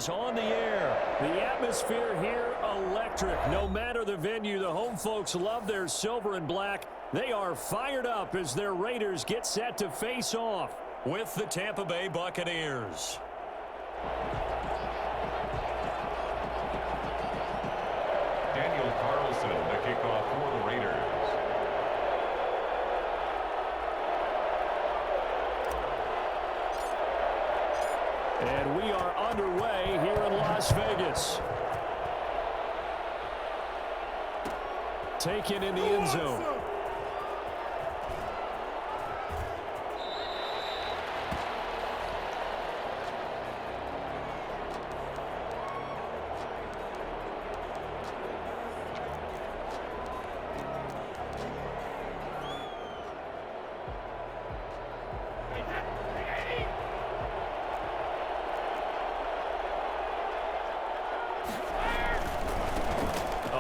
is on the air. The atmosphere here, electric. No matter the venue, the home folks love their silver and black. They are fired up as their Raiders get set to face off with the Tampa Bay Buccaneers. Daniel Carlson, the kickoff for the Raiders. And we are underway here in Las Vegas. Taken in the end zone.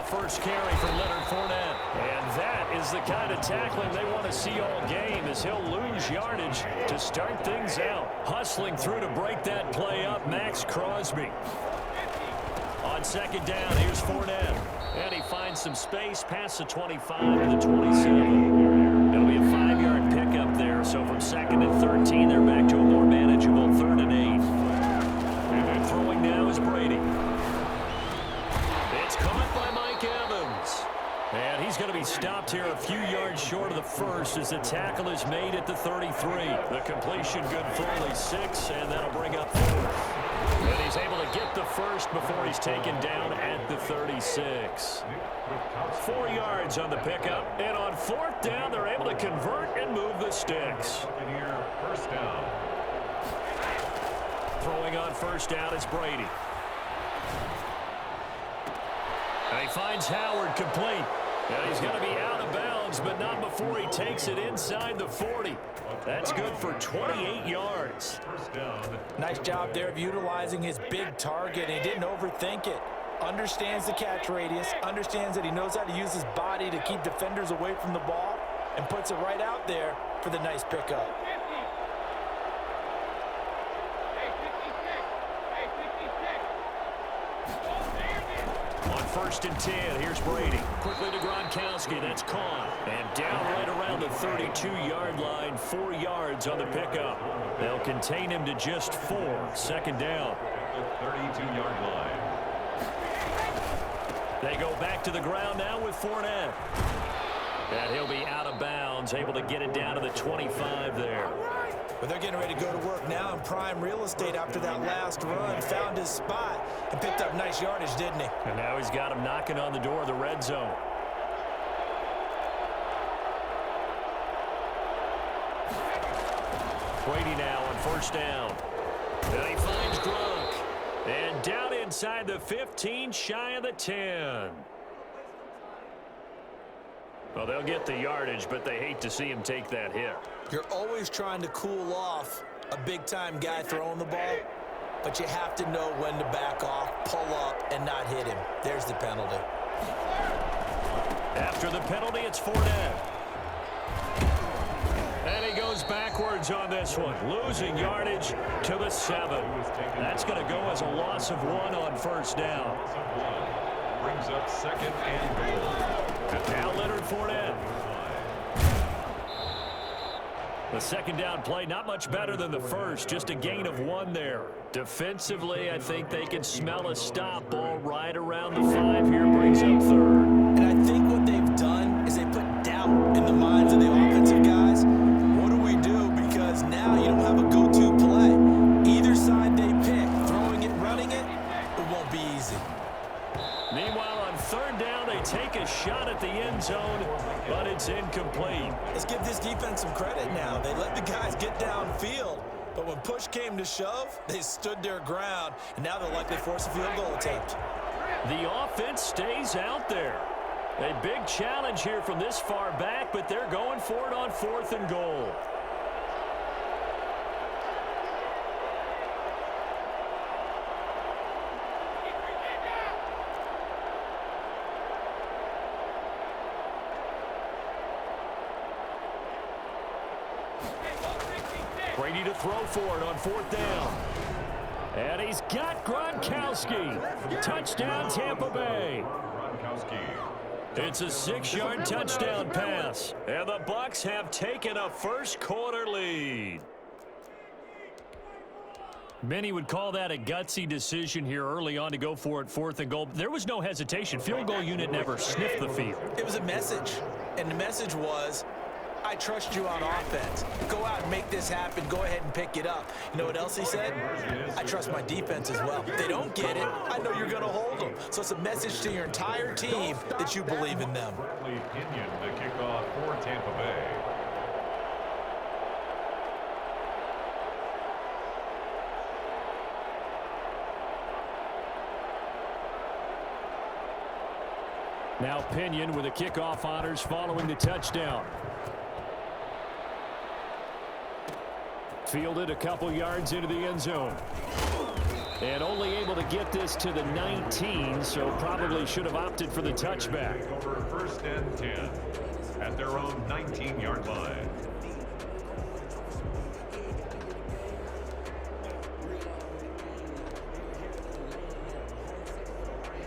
First carry for Leonard Fournette. And that is the kind of tackling they want to see all game as he'll lose yardage to start things out. Hustling through to break that play up, Max Crosby. On second down, here's Fournette. And he finds some space past the 25 to the 27. It'll be a 5-yard pickup there. So from 2nd and 13, they're back to a more manageable 3rd and 8. And throwing now is Brady. It's caught by Mike Evans. And he's going to be stopped here a few yards short of the first as the tackle is made at the 33. The completion good for only 6, and that'll bring up 4th. And he's able to get the first before he's taken down at the 36. 4 yards on the pickup. And on 4th down, they're able to convert and move the sticks. First down. Throwing on first down is Brady. And he finds Howard complete. And he's going to be out of bounds, but not before he takes it inside the 40. That's good for 28 yards. Nice job there of utilizing his big target. He didn't overthink it. Understands the catch radius, understands that he knows how to use his body to keep defenders away from the ball, and puts it right out there for the nice pickup. First and 10, here's Brady. Quickly to Gronkowski, that's caught. And down right around the 32-yard line, 4 yards on the pickup. They'll contain him to just 4, 2nd down. The 32-yard line. They go back to the ground now with Fournette. And he'll be out of bounds, able to get it down to the 25 there. But they're getting ready to go to work now in prime real estate after that last run. Found his spot and picked up nice yardage, didn't he? And now he's got him knocking on the door of the red zone. Brady now on first down. And he finds Gronk. And down inside the 15, shy of the 10. Well, they'll get the yardage, but they hate to see him take that hit. You're always trying to cool off a big-time guy throwing the ball, but you have to know when to back off, pull up, and not hit him. There's the penalty. After the penalty, it's Fournette. And he goes backwards on this one, losing yardage to the 7. That's going to go as a loss of 1 on first down. Brings up 2nd and goal. And now Leonard Fournette. The 2nd down play, not much better than the first, just a gain of 1 there. Defensively, I think they can smell a stop ball right around the 5 here, brings up 3rd. And I think what they've done is they put doubt in the minds of the offensive guys. What do we do? Because now you don't have a go-to play. Either side they pick, throwing it, running it, it won't be easy. Meanwhile, on 3rd down, they take a shot at the end zone, but it's incomplete. Let's give this defense some credit now. They let the guys get downfield, but when push came to shove, they stood their ground, and now they'll likely force a field goal attempt. The offense stays out there. A big challenge here from this far back, but they're going for it on 4th and goal. Brady to throw for it on 4th down. And he's got Gronkowski. Touchdown, Tampa Bay. It's a 6-yard touchdown pass. And the Bucs have taken a first-quarter lead. Many would call that a gutsy decision here early on to go for it 4th and goal. There was no hesitation. Field goal unit never sniffed the field. It was a message, and the message was, I trust you on offense. Go out and make this happen. Go ahead and pick it up. You know what else he said? I trust my defense as well. If they don't get it, I know you're going to hold them. So it's a message to your entire team that you believe in them. Pinion, the kickoff for Tampa Bay. Now Pinion with the kickoff honors following the touchdown. Fielded a couple yards into the end zone. And only able to get this to the 19, so probably should have opted for the touchback. Over 1st and 10 at their own 19-yard line.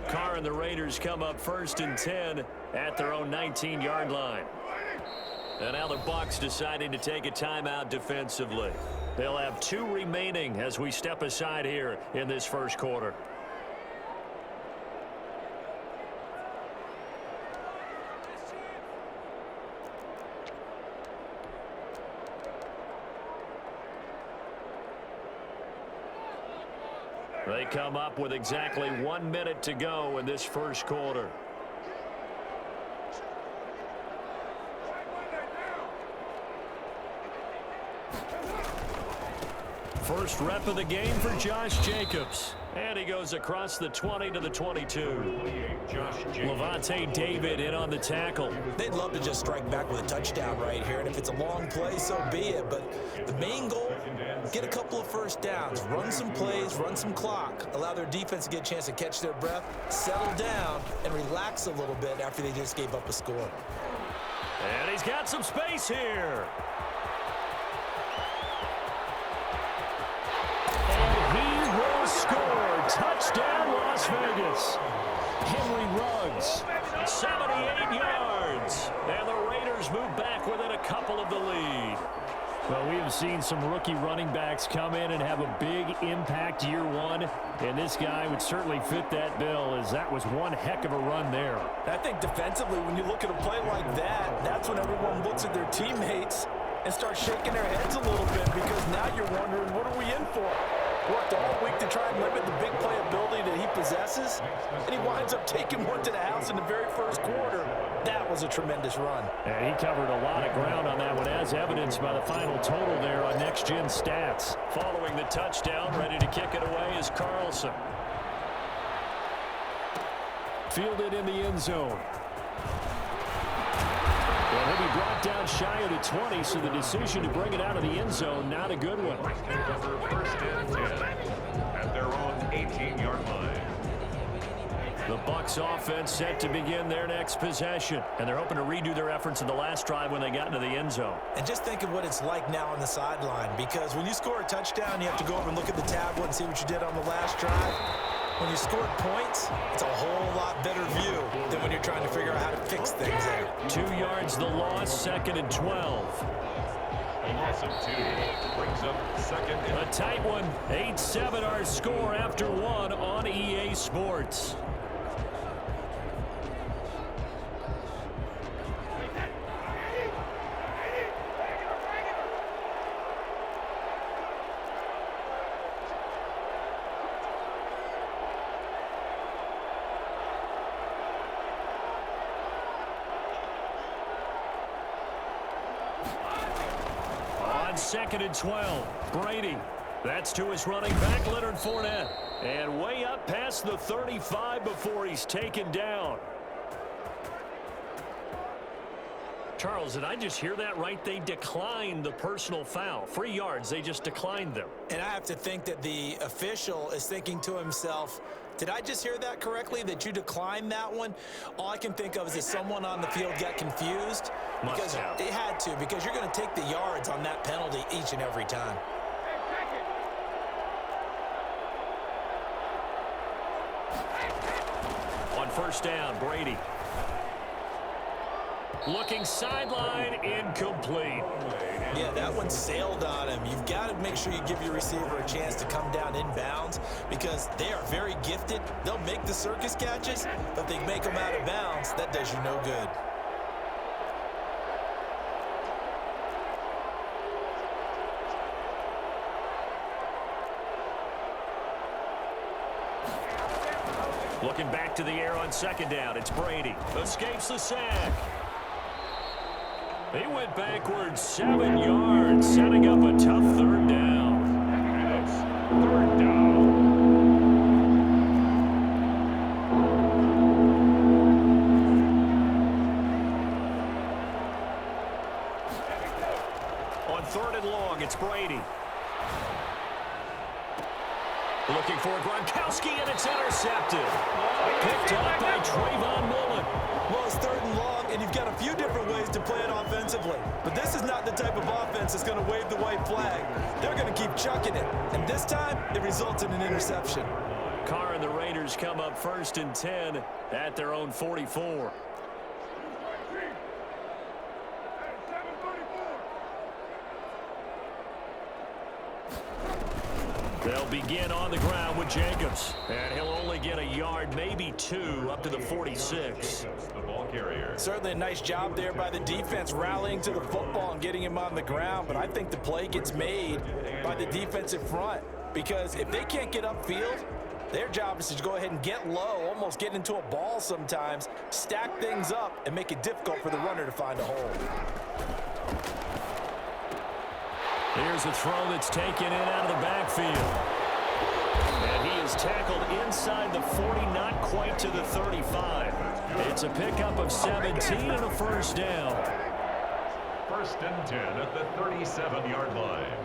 Carr and the Raiders come up 1st and 10 at their own 19-yard line. And now the Bucs deciding to take a timeout defensively. They'll have 2 remaining as we step aside here in this first quarter. They come up with exactly 1 minute to go in this first quarter. First rep of the game for Josh Jacobs. And he goes across the 20 to the 22. Levante David in on the tackle. They'd love to just strike back with a touchdown right here, and if it's a long play, so be it. But the main goal, get a couple of first downs, run some plays, run some clock, allow their defense to get a chance to catch their breath, settle down, and relax a little bit after they just gave up a score. And he's got some space here. Score. Touchdown, Las Vegas. Henry Ruggs, 78 yards. And the Raiders move back within a couple of the lead. Well, we have seen some rookie running backs come in and have a big impact year one. And this guy would certainly fit that bill, as that was one heck of a run there. I think defensively, when you look at a play like that, that's when everyone looks at their teammates and starts shaking their heads a little bit, because now you're wondering, what are we in for? Worked all week to try and limit the big play ability that he possesses, and he winds up taking one to the house in the very first quarter. That was a tremendous run. And he covered a lot of ground on that one, as evidenced by the final total there on Next Gen Stats. Following the touchdown, ready to kick it away is Carlson. Fielded in the end zone. And he'll be brought down shy of the 20, so the decision to bring it out of the end zone, not a good one. First and 10 at their own 18-yard line. The Bucs offense set to begin their next possession, and they're hoping to redo their efforts in the last drive when they got into the end zone. And just think of what it's like now on the sideline, because when you score a touchdown, you have to go over and look at the tablet and see what you did on the last drive. When you scored points, it's a whole lot better view than when you're trying to figure out how to fix things there. 2 yards the loss, 2nd and 12. A loss of 2 brings up 2nd and A tight one, 8-7 our score after one on EA Sports. On 2nd and 12, Brady. That's to his running back, Leonard Fournette. And way up past the 35 before he's taken down. Charles, did I just hear that right? They declined the personal foul. 3 yards, they just declined them. And I have to think that the official is thinking to himself, did I just hear that correctly, that you declined that one? All I can think of is that someone on the field got confused. Because it had to, because you're going to take the yards on that penalty each and every time. first down. Brady. Looking sideline, incomplete. Yeah, that one sailed on him. You've got to make sure you give your receiver a chance to come down inbounds because they are very gifted. They'll make the circus catches, but if they make them out of bounds, that does you no good. Looking back to the air on second down. It's Brady. Escapes the sack. He went backwards 7 yards, setting up a tough third down. It's third down. On third and long, it's Brady. Looking for Gronkowski, and it's intercepted. Picked up by Trayvon Mullen. Well, it's third and long, and you've got a few different ways to play it offensively. But this is not the type of offense that's going to wave the white flag. They're going to keep chucking it. And this time, it results in an interception. Carr and the Raiders come up first and 10 at their own 44. They'll begin on the ground with Jacobs. And he'll only get a yard, maybe 2, up to the 46. The ball carrier. Certainly a nice job there by the defense rallying to the football and getting him on the ground. But I think the play gets made by the defensive front. Because if they can't get upfield, their job is to go ahead and get low, almost get into a ball sometimes, stack things up, and make it difficult for the runner to find a hole. Here's a throw that's taken in out of the backfield. And he is tackled inside the 40, not quite to the 35. It's a pickup of 17 and a first down. First and 10 at the 37-yard line.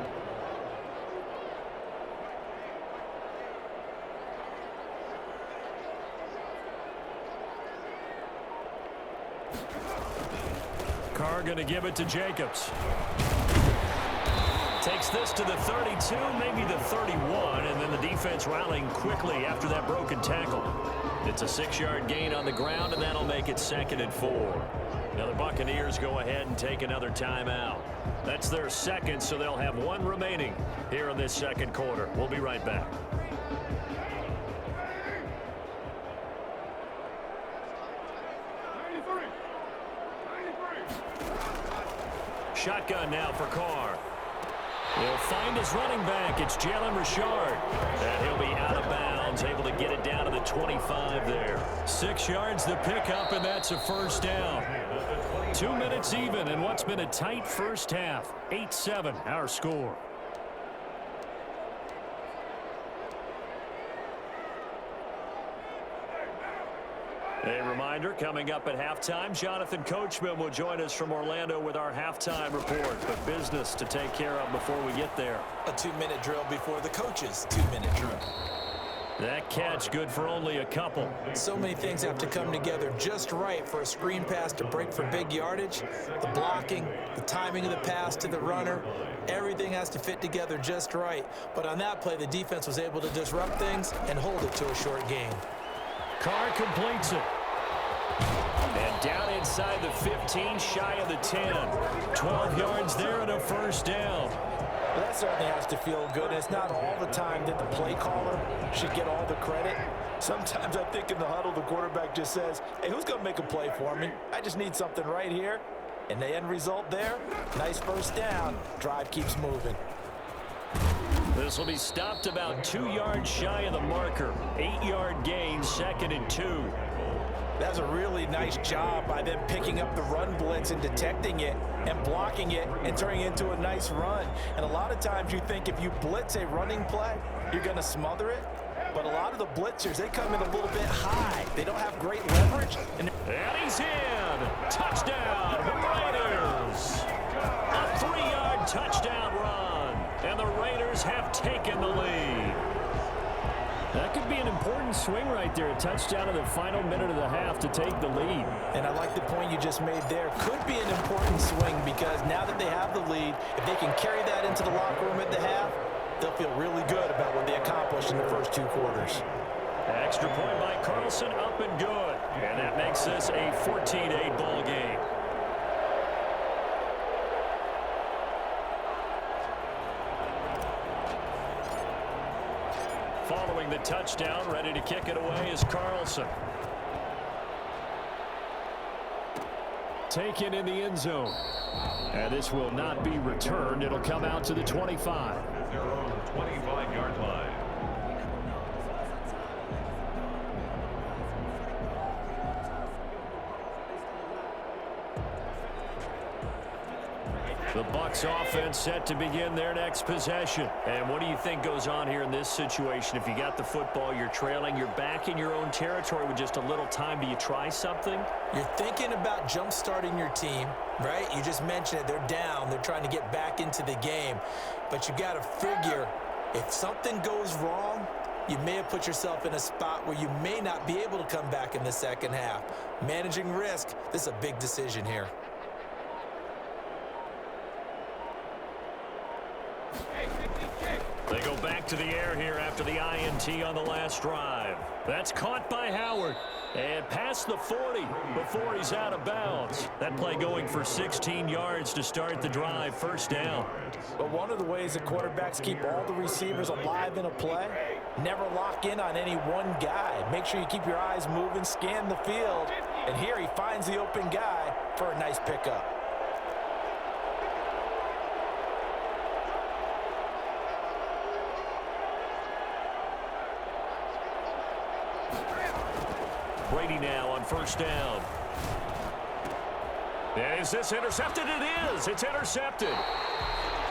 Carr going to give it to Jacobs. Takes this to the 32, maybe the 31, and then the defense rallying quickly after that broken tackle. It's a 6-yard gain on the ground, and that'll make it 2nd and 4. Now the Buccaneers go ahead and take another timeout. That's their second, so they'll have one remaining here in this second quarter. We'll be right back. Shotgun now for Carr. He'll find his running back. It's Jalen Richard. And he'll be out of bounds, able to get it down to the 25 there. 6 yards the pickup, and that's a first down. 2 minutes even in what's been a tight first half. 8-7 our score. A reminder, coming up at halftime, Jonathan Coachman will join us from Orlando with our halftime report. But business to take care of before we get there. A 2-minute drill before the coach's 2-minute drill. That catch good for only a couple. So many things have to come together just right for a screen pass to break for big yardage. The blocking, the timing of the pass to the runner, everything has to fit together just right. But on that play, the defense was able to disrupt things and hold it to a short gain. Carr completes it. And down inside the 15, shy of the 10. 12 yards there and a first down. Well, that certainly has to feel good. It's not all the time that the play caller should get all the credit. Sometimes I think in the huddle, the quarterback just says, hey, who's going to make a play for me? I just need something right here. And the end result there, nice first down. Drive keeps moving. This will be stopped about 2 yards shy of the marker. 8-yard gain, 2nd and 2. That's a really nice job by them picking up the run blitz and detecting it and blocking it and turning it into a nice run. And a lot of times you think if you blitz a running play, you're going to smother it. But a lot of the blitzers, they come in a little bit high. They don't have great leverage. And he's in. Touchdown, Raiders. A 3-yard touchdown run. And the Raiders have taken the lead. That could be an important swing right there. A touchdown in the final minute of the half to take the lead. And I like the point you just made there. Could be an important swing because now that they have the lead, if they can carry that into the locker room at the half, they'll feel really good about what they accomplished in the first 2 quarters. Extra point by Carlson, up and good. And that makes this a 14-8 ball game. Following the touchdown, ready to kick it away is Carlson. Taken in the end zone. And this will not be returned. It'll come out to the 25. Their own 25-yard line. The Bucs offense set to begin their next possession. And what do you think goes on here in this situation? If you got the football, you're trailing, you're back in your own territory with just a little time. Do you try something? You're thinking about jump-starting your team, right? You just mentioned it. They're down. They're trying to get back into the game. But you got to figure, if something goes wrong, you may have put yourself in a spot where you may not be able to come back in the second half. Managing risk, this is a big decision here. They go back to the air here after the INT on the last drive. That's caught by Howard. And past the 40 before he's out of bounds. That play going for 16 yards to start the drive, first down. But one of the ways that quarterbacks keep all the receivers alive in a play, never lock in on any one guy. Make sure you keep your eyes moving, scan the field. And here he finds the open guy for a nice pickup. Brady now on first down. Is this intercepted? It is. It's intercepted.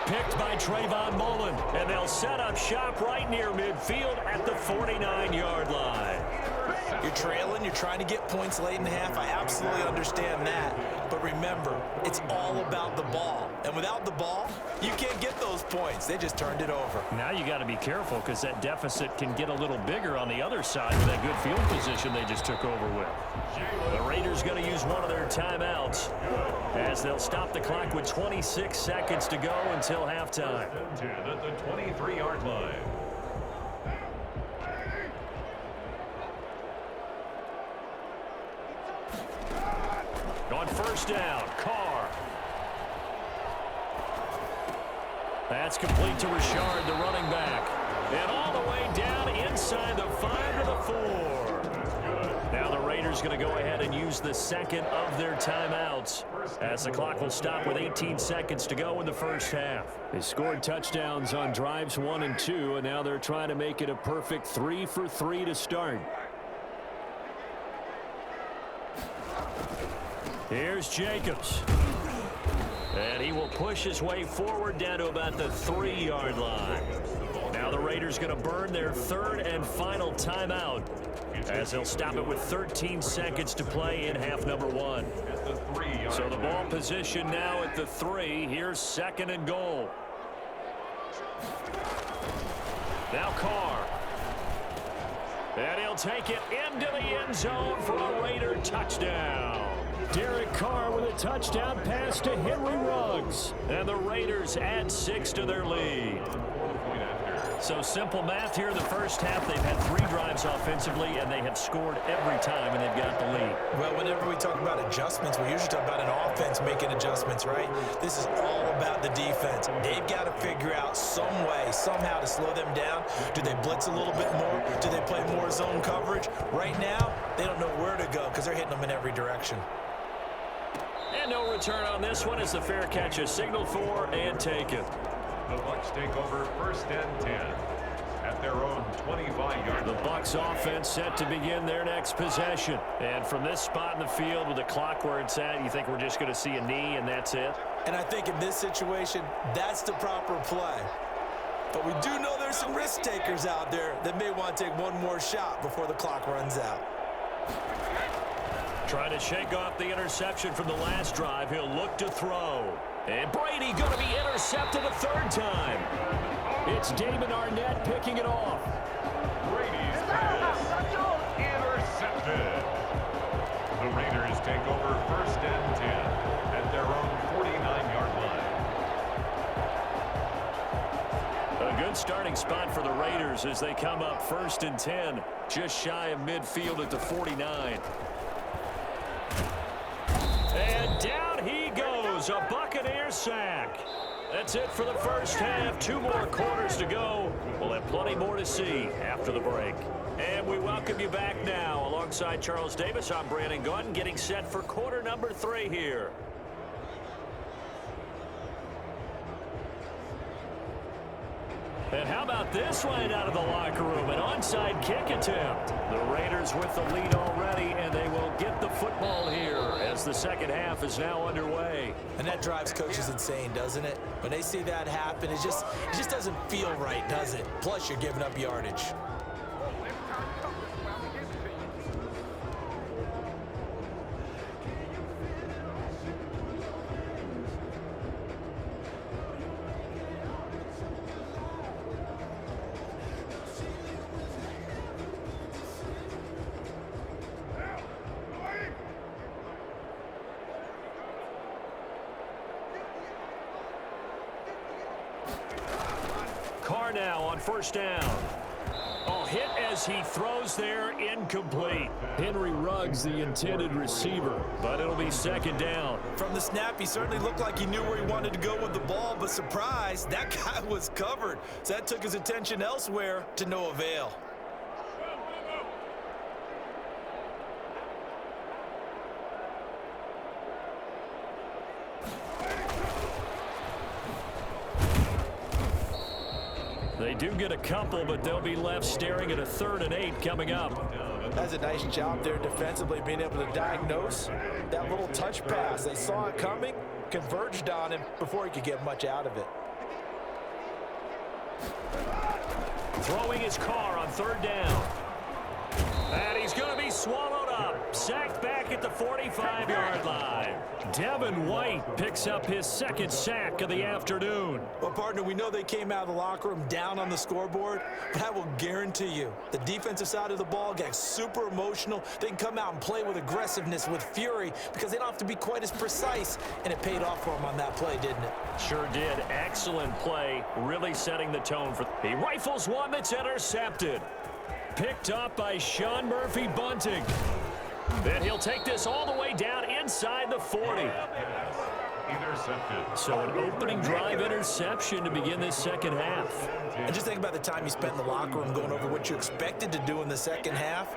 Picked by Trayvon Mullen. And they'll set up shop right near midfield at the 49-yard line. You're trailing. You're trying to get points late in the half. I absolutely understand that. But remember, it's all about the ball. And without the ball, you can't get those points. They just turned it over. Now you got to be careful because that deficit can get a little bigger on the other side with that good field position they just took over with. The Raiders going to use one of their timeouts as they'll stop the clock with 26 seconds to go until halftime. At the 23-yard line. On first down, Carr. That's complete to Richard, the running back. And all the way down inside the 5 to the 4. Now the Raiders going to go ahead and use the second of their timeouts as the clock will stop with 18 seconds to go in the first half. They scored touchdowns on drives 1 and 2, and now they're trying to make it a perfect 3 for 3 to start. Here's Jacobs. And he will push his way forward down to about the 3-yard line. Now the Raiders going to burn their third and final timeout as they'll stop it with 13 seconds to play in half number 1. So the ball position now at the 3. Here's second and goal. Now Carr. And he'll take it into the end zone for a Raider touchdown. Derek Carr with a touchdown pass to Henry Ruggs. And the Raiders add 6 to their lead. So simple math here in the first half. They've had 3 drives offensively, and they have scored every time, and they've got the lead. Well, whenever we talk about adjustments, we usually talk about an offense making adjustments, right? This is all about the defense. They've got to figure out some way, somehow to slow them down. Do they blitz a little bit more? Do they play more zone coverage? Right now, they don't know where to go because they're hitting them in every direction. And no return on this one as the fair catch is signaled for and taken. The Bucs take over first and 10 at their own 25-yard line. The Bucs offense set to begin their next possession. And from this spot in the field with the clock where it's at, you think we're just going to see a knee and that's it? And I think in this situation, that's the proper play. But we do know there's some risk takers out there that may want to take one more shot before the clock runs out. Trying to shake off the interception from the last drive. He'll look to throw. And Brady going to be intercepted a third time. It's Damon Arnett picking it off. Brady's pass intercepted. The Raiders take over first and 10 at their own 49-yard line. A good starting spot for the Raiders as they come up 1st and 10, just shy of midfield at the 49. And down he goes, a Buccaneer sack. That's it for the first half. 2 more quarters to go. We'll have plenty more to see after the break. And we welcome you back now. Alongside Charles Davis, I'm Brandon Gunn, getting set for quarter number 3 here. And how about this right out of the locker room? An onside kick attempt. The Raiders with the lead already, and they will get the football here as the second half is now underway. And that drives coaches insane, doesn't it? When they see that happen, it just doesn't feel right, does it? Plus, you're giving up yardage. Carr now on first down. Oh, hit as he throws there, incomplete. Henry Ruggs, the intended receiver, but it'll be second down. From the snap, he certainly looked like he knew where he wanted to go with the ball, but surprise, that guy was covered. So that took his attention elsewhere to no avail. They do get a couple, but they'll be left staring at a 3rd and 8 coming up. That's a nice job there defensively, being able to diagnose that little touch pass. They saw it coming, converged on him before he could get much out of it. Throwing his Carr on 3rd down. And he's going to be swallowed up. Sacked back at the 45-yard line. Devin White picks up his 2nd sack of the afternoon. Well, partner, we know they came out of the locker room down on the scoreboard, but I will guarantee you the defensive side of the ball got super emotional. They can come out and play with aggressiveness, with fury, because they don't have to be quite as precise, and it paid off for them on that play, didn't it? Sure did. Excellent play, really setting the tone for. He rifles one that's intercepted. Picked up by Sean Murphy-Bunting. Then he'll take this all the way down inside the 40. Intercepted. So an opening drive interception to begin this second half. And just think about the time you spent in the locker room going over what you expected to do in the second half.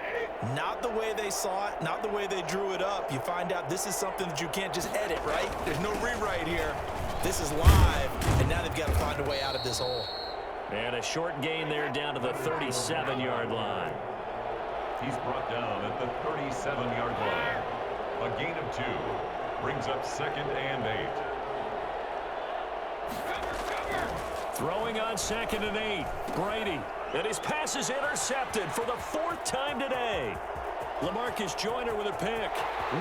Not the way they saw it, not the way they drew it up. You find out this is something that you can't just edit, right? There's no rewrite here. This is live, and now they've got to find a way out of this hole. And a short gain there down to the 37-yard line. He's brought down at the 37-yard line. A gain of 2 brings up 2nd and 8. Throwing on 2nd and 8. Brady. And his pass is intercepted for the 4th time today. LaMarcus Joyner with a pick.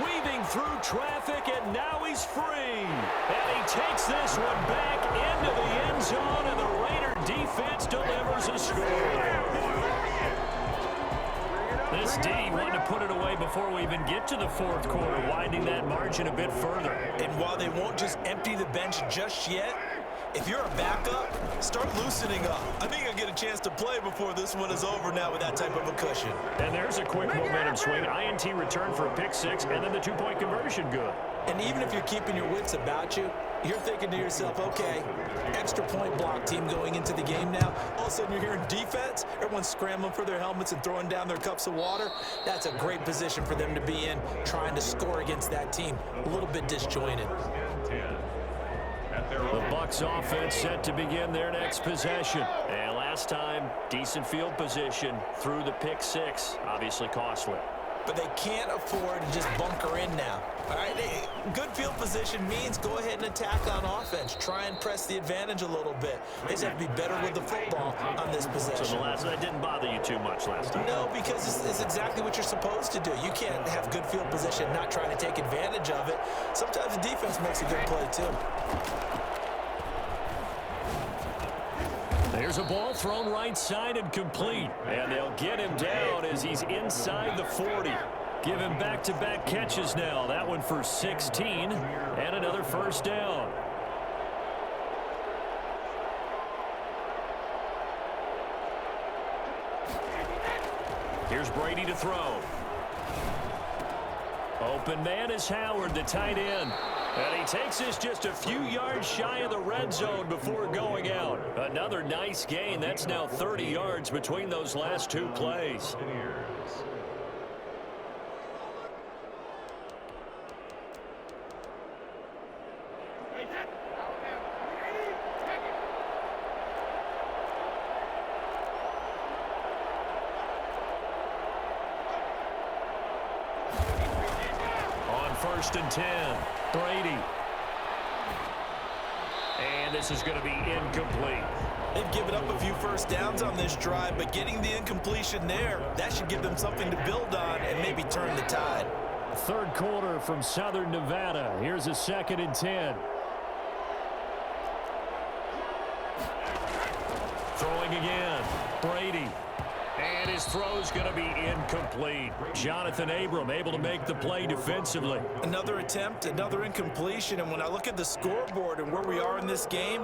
Weaving through traffic, and now he's free. And he takes this one back into the end zone, and the Raider defense delivers a score. This D wanted to put it away before we even get to the 4th quarter, widening that margin a bit further. And while they won't just empty the bench just yet, if you're a backup, start loosening up. I think you'll get a chance to play before this one is over now with that type of a cushion. And there's a quick momentum swing. INT return for a pick 6, and then the 2-point conversion good. And even if you're keeping your wits about you, you're thinking to yourself, okay, extra point block team going into the game now. All of a sudden you're hearing defense. Everyone's scrambling for their helmets and throwing down their cups of water. That's a great position for them to be in, trying to score against that team. A little bit disjointed. The Bucs offense set to begin their next possession. And last time, decent field position through the pick 6. Obviously costly. But they can't afford to just bunker in now. All right, good field position means go ahead and attack on offense. Try and press the advantage a little bit. They just have to be better with the football on this possession. So that didn't bother you too much last time? No, because it's exactly what you're supposed to do. You can't have good field position, not trying to take advantage of it. Sometimes the defense makes a good play too. There's a ball thrown right side and complete. And they'll get him down as he's inside the 40. Give him back-to-back catches now. That one for 16 and another first down. Here's Brady to throw. Open man is Howard, the tight end. And he takes this just a few yards shy of the red zone before going out. Another nice gain. That's now 30 yards between those last two plays. On 1st and 10, Brady. And this is going to be incomplete. They've given up a few first downs on this drive, but getting the incompletion there, that should give them something to build on and maybe turn the tide. Third quarter from Southern Nevada. Here's a 2nd and 10. Throwing again. Brady. And his throw's going to be incomplete. Jonathan Abram able to make the play defensively. Another attempt, another incompletion, and when I look at the scoreboard and where we are in this game,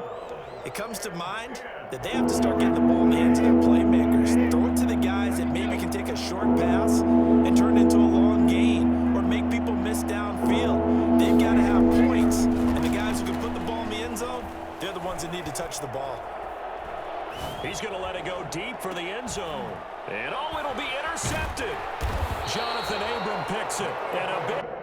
it comes to mind that they have to start getting the ball in the hands of their playmakers. Throw it to the guys that maybe can take a short pass and turn it into a long gain or make people miss downfield. They've got to have points, and the guys who can put the ball in the end zone, they're the ones that need to touch the ball. He's going to let it go deep for the end zone. And, oh, it'll be intercepted. Jonathan Abram picks it. And a big...